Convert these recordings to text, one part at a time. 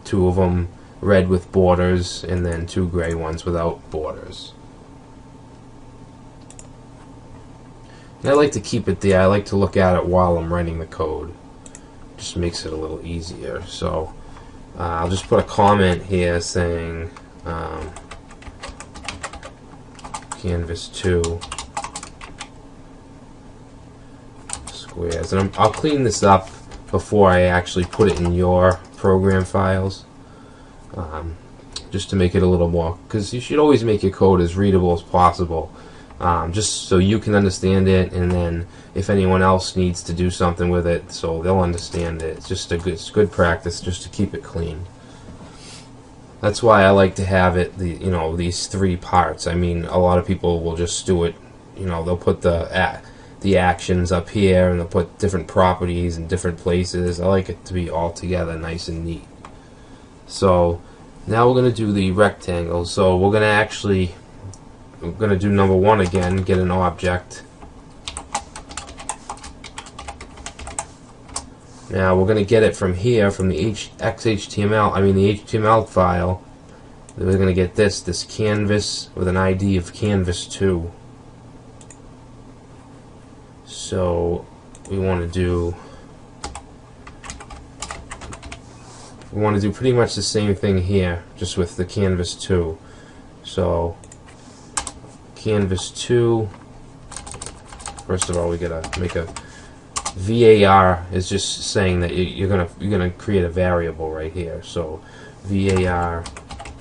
two of them red with borders, and then two gray ones without borders. And I like to keep it there. I like to look at it while I'm writing the code. Just makes it a little easier. So I'll just put a comment here saying canvas 2 squares, and I'll clean this up before I actually put it in your program files, just to make it a little more, because you should always make your code as readable as possible, just so you can understand it, and then if anyone else needs to do something with it, so they'll understand it. It's good practice just to keep it clean. That's why I like to have it, these three parts. I mean, a lot of people will just do it, they'll put the actions up here, and they'll put different properties in different places. I like it to be all together nice and neat. So now we're going to do the rectangle. So we're going to do number 1 again, get an object. Now we're going to get it from here, from the HTML file. We're going to get this canvas with an ID of canvas 2. So we want to do pretty much the same thing here, just with the canvas 2. So canvas 2. First of all, we gotta make a VAR is just saying that you're gonna create a variable right here. So VAR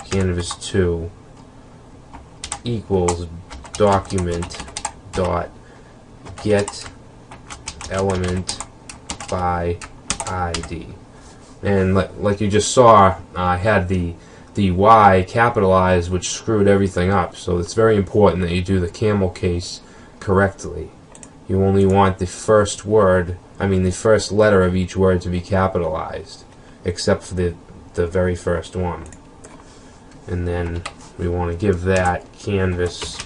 canvas 2 equals document dot get element by ID. And like you just saw, I had the Y capitalized, which screwed everything up. So it's very important that you do the camel case correctly. You only want the first letter of each word to be capitalized, except for the very first one. And then we want to give that canvas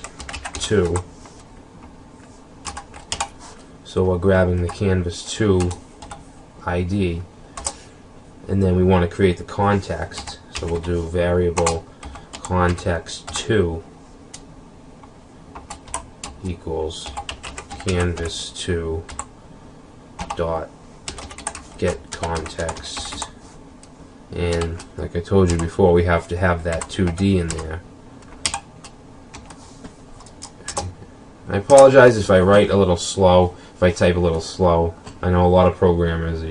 2. So we're grabbing the canvas 2 ID, and then we want to create the context. So we'll do variable context 2 equals canvas 2 dot get context, and like I told you before, we have to have that 2D in there. I apologize if I write a little slow, if I type a little slow. I know a lot of programmers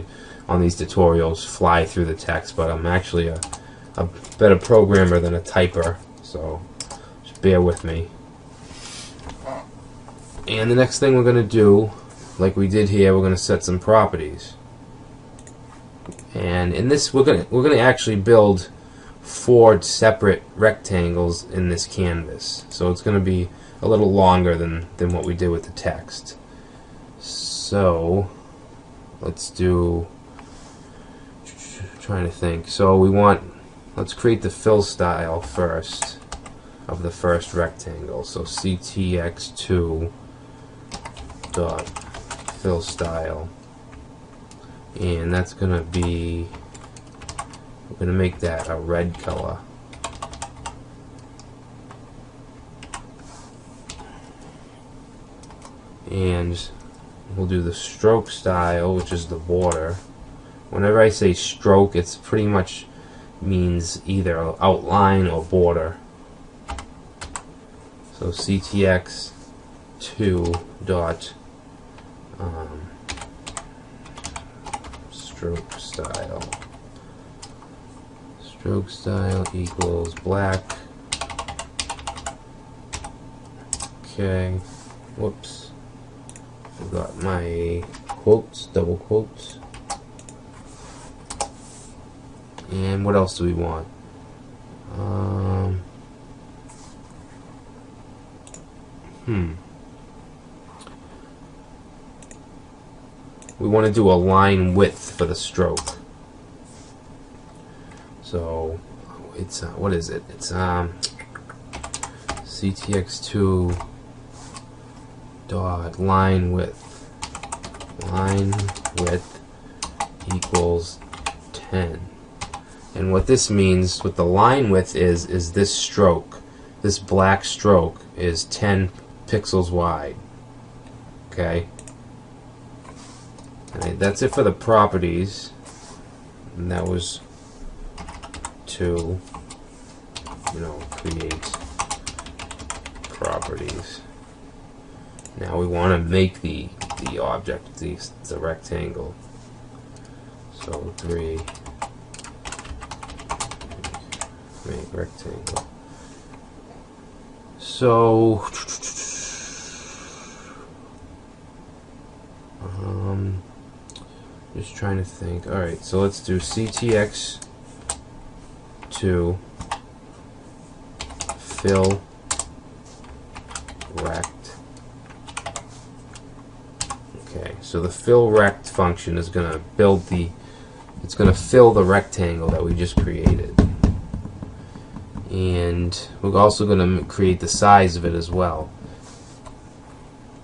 on these tutorials fly through the text, but I'm actually a better programmer than a typer, so just bear with me. And the next thing we're going to do, like we did here, we're going to set some properties. And in this, we're going to actually build 4 separate rectangles in this canvas. So it's going to be a little longer than what we did with the text. So let's do, trying to think. So let's create the fill style first of the first rectangle. So ctx2 dot fill style, and that's gonna be, we're gonna make that a red color. And we'll do the stroke style, which is the border. Whenever I say stroke, it's pretty much means either outline or border. So ctx2 dot stroke style equals black. Okay, whoops, forgot my quotes, double quotes. And what else do we want? We want to do a line width for the stroke. So it's what is it? It's ctx2 dot line width. Line width equals 10. And what this means, what the line width is this stroke. This black stroke is 10 pixels wide. Okay? Alright, that's it for the properties. And that was to, create properties. Now we want to make the object, the rectangle. So 3, make rectangle. So just trying to think. Alright, so let's do CTX to fill rect. Okay, so the fill rect function is going to it's going to fill the rectangle that we just created. And we're also going to create the size of it as well.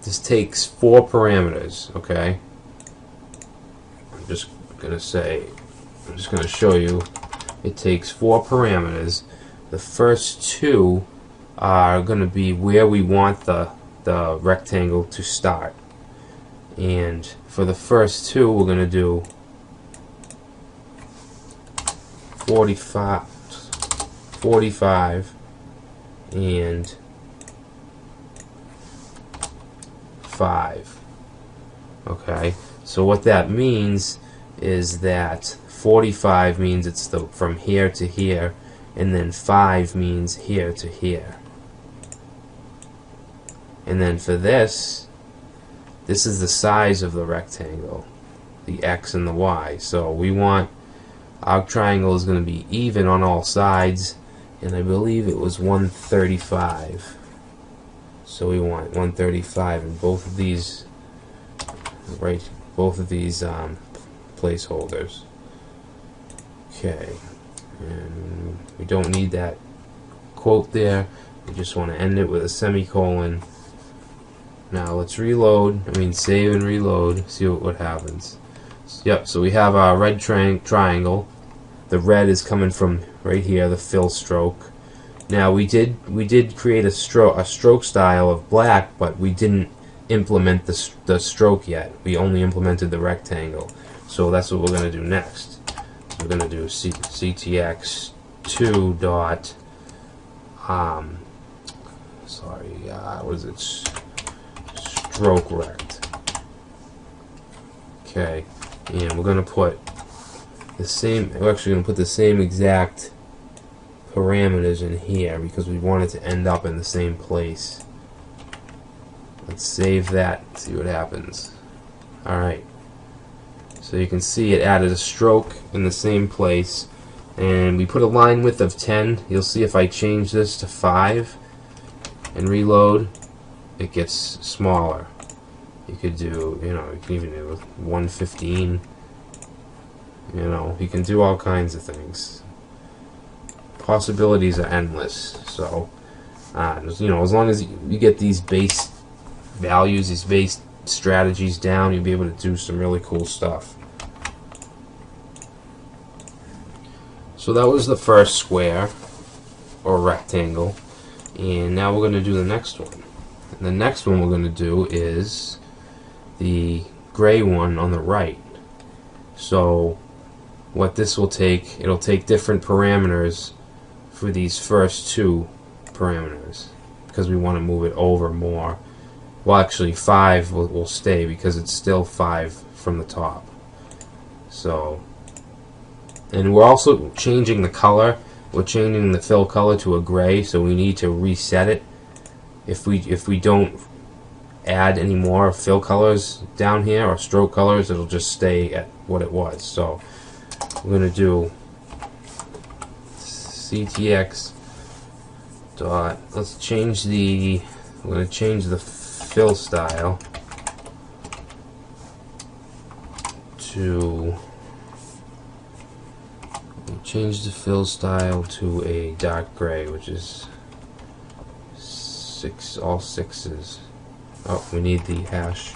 This takes 4 parameters, okay? I'm just going to show you. It takes 4 parameters. The first 2 are going to be where we want the rectangle to start. And for the first 2, we're going to do 45 and 5. Okay, so what that means is that 45 means it's from here to here, and then 5 means here to here. And then for this is the size of the rectangle, the X and the Y. So we want our triangle is going to be even on all sides, and I believe it was 135. So we want 135 in both of these, placeholders. Okay, and we don't need that quote there. We just want to end it with a semicolon. Now let's save and reload, see what happens. Yep, so we have our red triangle. The red is coming from right here, the fill stroke. Now we did create a stroke style of black, but we didn't implement the stroke yet. We only implemented the rectangle. So that's what we're going to do next. We're going to do ctx2 dot stroke rect. Okay, and we're going to put the same. We're actually going to put the same exact parameters in here because we want it to end up in the same place. Let's save that, see what happens. Alright, so you can see it added a stroke in the same place, and we put a line width of 10. You'll see if I change this to 5 and reload, it gets smaller. You could do, you can even do 115. You can do all kinds of things. Possibilities are endless. So, as long as you get these base values, these base strategies down, you'll be able to do some really cool stuff. So that was the first square or rectangle, and now we're going to do the next one. And the next one we're going to do is the gray one on the right. So what this will take, it'll take different parameters for these first 2 parameters because we want to move it over more. Well, actually 5 will stay because it's still 5 from the top. So, and we're also changing the color. We're changing the fill color to a gray, so we need to reset it. If we don't add any more fill colors down here or stroke colors, it'll just stay at what it was. So we're going to do ctx dot, we're going to change the fill style to a dark gray, which is all 6s. Oh, we need the hash.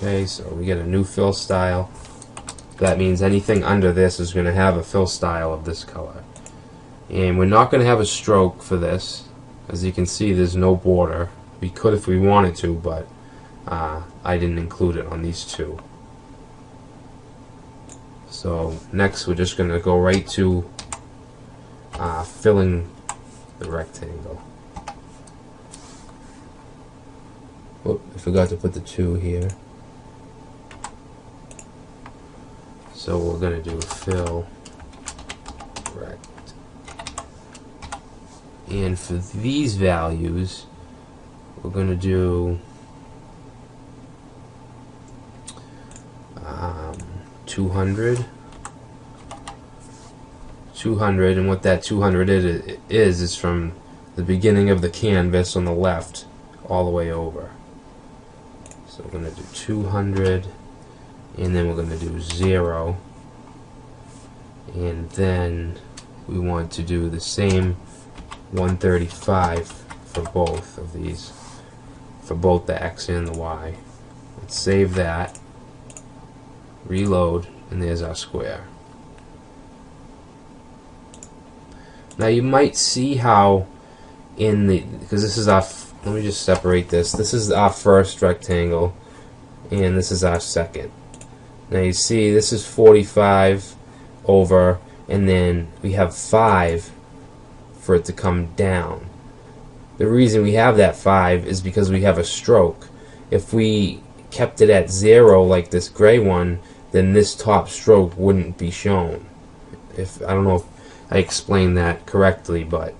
Okay, so we get a new fill style. That means anything under this is going to have a fill style of this color. And we're not going to have a stroke for this. As you can see, there's no border. We could if we wanted to, but I didn't include it on these two. So next we're just going to go right to filling the rectangle. Oh, I forgot to put the 2 here. So we're going to do fill rect. And for these values, we're going to do 200. 200, and what that 200 is from the beginning of the canvas on the left all the way over. So we're going to do 200, and then we're going to do 0, and then we want to do the same 135 for both of these, for both the X and the Y. Let's save that, reload, and there's our square. Now you might see how in the, because this is our, let me just separate this. This is our first rectangle, and this is our second. Now you see this is 45 over, and then we have 5 for it to come down. The reason we have that 5 is because we have a stroke. If we kept it at 0 like this gray one, then this top stroke wouldn't be shown. If I don't know if I explained that correctly, but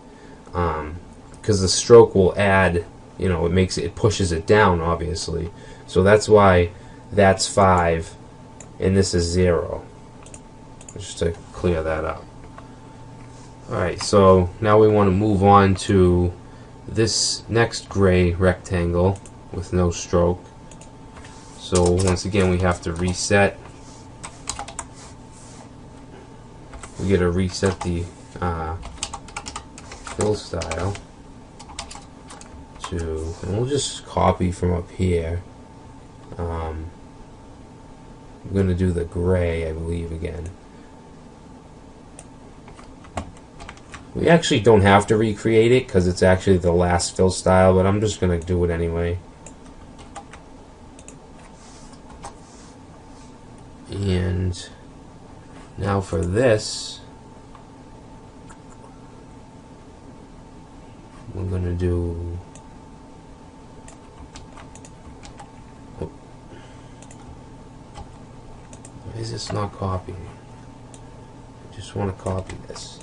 because the stroke will add, you know, it pushes it down, obviously. So that's why that's 5 and this is 0. Just to clear that up. Alright, so now we want to move on to this next gray rectangle with no stroke. So once again we have to reset. We get to reset the fill style to, and we'll just copy from up here. I'm going to do the gray, I believe, again. We actually don't have to recreate it because it's actually the last fill style, but I'm just going to do it anyway. And now for this, we're going to do, why is this not copying? I just want to copy this.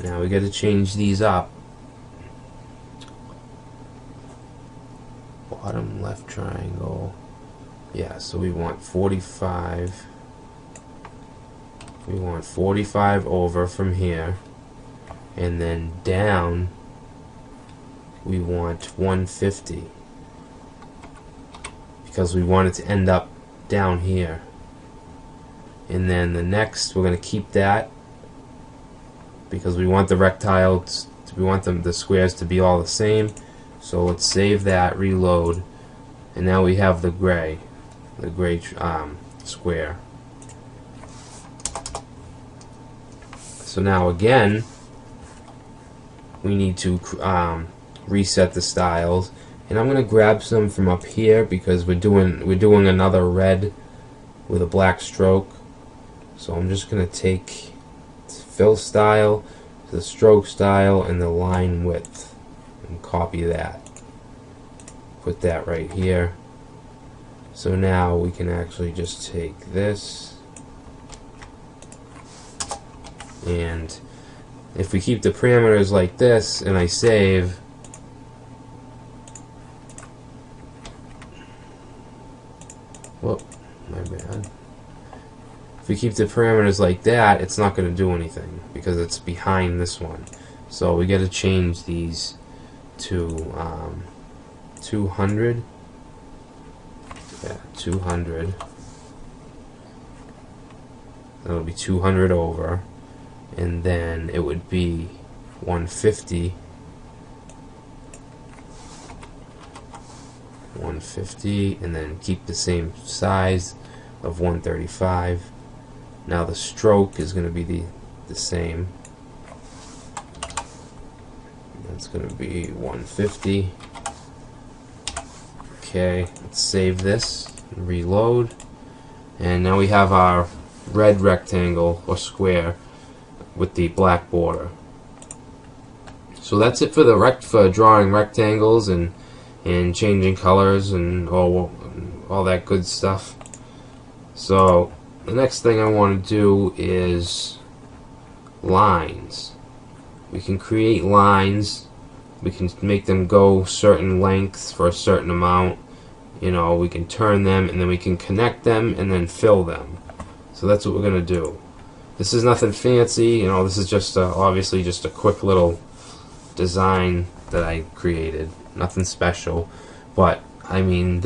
Now we got to change these up. Bottom left triangle. Yeah, so we want 45. We want 45 over from here, and then down we want 150 because we want it to end up down here. And then the next, we're going to keep that because we want the rectangles, we want the squares to be all the same. So let's save that, reload, and now we have the gray square. So now again, we need to reset the styles, and I'm going to grab some from up here because we're doing another red with a black stroke. So I'm just going to take fill style, the stroke style, and the line width, and copy that. Put that right here. So now we can actually just take this, and if we keep the parameters like this and I save, whoop, my bad. If we keep the parameters like that, it's not going to do anything because it's behind this one. So we got to change these to 200. Yeah, 200. That'll be 200 over, and then it would be 150. 150, and then keep the same size of 135. Now the stroke is going to be the same. That's going to be 150. Okay, let's save this and reload. And now we have our red rectangle or square with the black border. So that's it for for drawing rectangles and changing colors and all that good stuff. So the next thing I want to do is lines. We can create lines. We can make them go certain lengths for a certain amount. You know, we can turn them and then we can connect them and then fill them. So that's what we're going to do. This is nothing fancy, you know, this is just obviously just a quick little design that I created. Nothing special, but I mean,